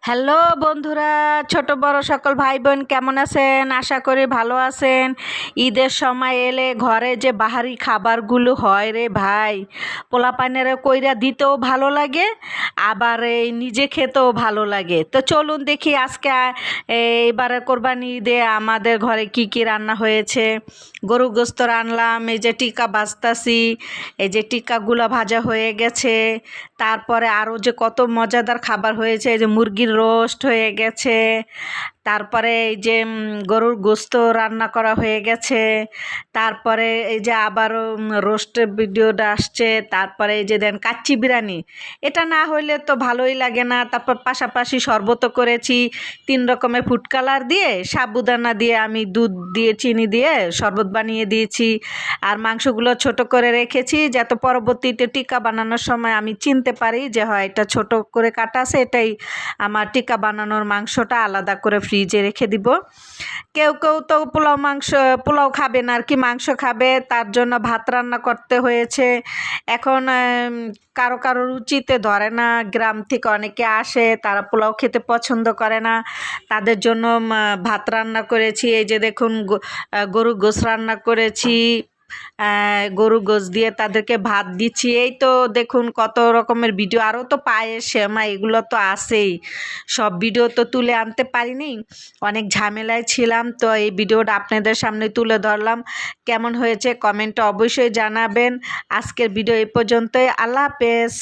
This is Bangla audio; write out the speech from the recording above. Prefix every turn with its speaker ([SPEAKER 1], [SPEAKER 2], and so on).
[SPEAKER 1] হ্যালো বন্ধুরা, ছোট বড় সকল ভাই বোন কেমন আছেন? আশা করি ভালো আছেন। ঈদের সময় এলে ঘরে যে বাহারি খাবারগুলো হয় রে ভাই, পোলাপানেরা কইরা দিতেও ভালো লাগে, আবার এই নিজে খেতেও ভালো লাগে। তো চলুন দেখি আজকে এইবারে কোরবানি ঈদে আমাদের ঘরে কি কি রান্না হয়েছে। গরু গোস্ত রানলাম, এই যে টিকা বাজতাছি, এই যে টিকাগুলো ভাজা হয়ে গেছে। তারপরে আরও যে কত মজাদার খাবার হয়েছে, এই যে মুরগির রোস্ট হয়ে গেছে। তারপরে এই যে গরুর গোস্ত রান্না করা হয়ে গেছে। তারপরে এই যে আবারও রোস্টের ভিডিওটা আসছে। তারপরে এই যে দেন কাচ্চি বিরিয়ানি, এটা না হইলে তো ভালোই লাগে না। তারপর পাশাপাশি শরবতও করেছি 3 রকমের ফুড কালার দিয়ে, সাবুদানা দিয়ে, আমি দুধ দিয়ে চিনি দিয়ে শরবত বানিয়ে দিয়েছি। আর মাংসগুলো ছোট করে রেখেছি যাতে পরবর্তীতে টিক্কা বানানোর সময় আমি চিনতে পারি যে হয় এটা ছোট করে কাটা আছে, এটাই আমার টিক্কা বানানোর মাংসটা। আলাদা করে ফ্রিজে রেখে দিব। কেউ কেউ তো পোলাও খাবে না আর কি, মাংস খাবে, তার জন্য ভাত রান্না করতে হয়েছে। এখন কারো কারো রুচিতে ধরে না, গ্রাম থেকে অনেকে আসে, তারা পোলাও খেতে পছন্দ করে না, তাদের জন্য ভাত রান্না করেছি। এই যে দেখুন গরুর গোশ রান্না করেছি, গরু গোশ দিয়ে তাদেরকে ভাত দিচ্ছি। এই তো দেখুন কত রকমের ভিডিও, আরও তো পায়েস সেমাই এগুলো তো আছেই। সব ভিডিও তো তুলে আনতে পারিনি, অনেক ঝামেলায় ছিলাম, তো এই ভিডিওটা আপনাদের সামনে তুলে ধরলাম। কেমন হয়েছে কমেন্টে অবশ্যই জানাবেন। আজকের ভিডিও এই পর্যন্তই। আল্লাহ হাফেজ।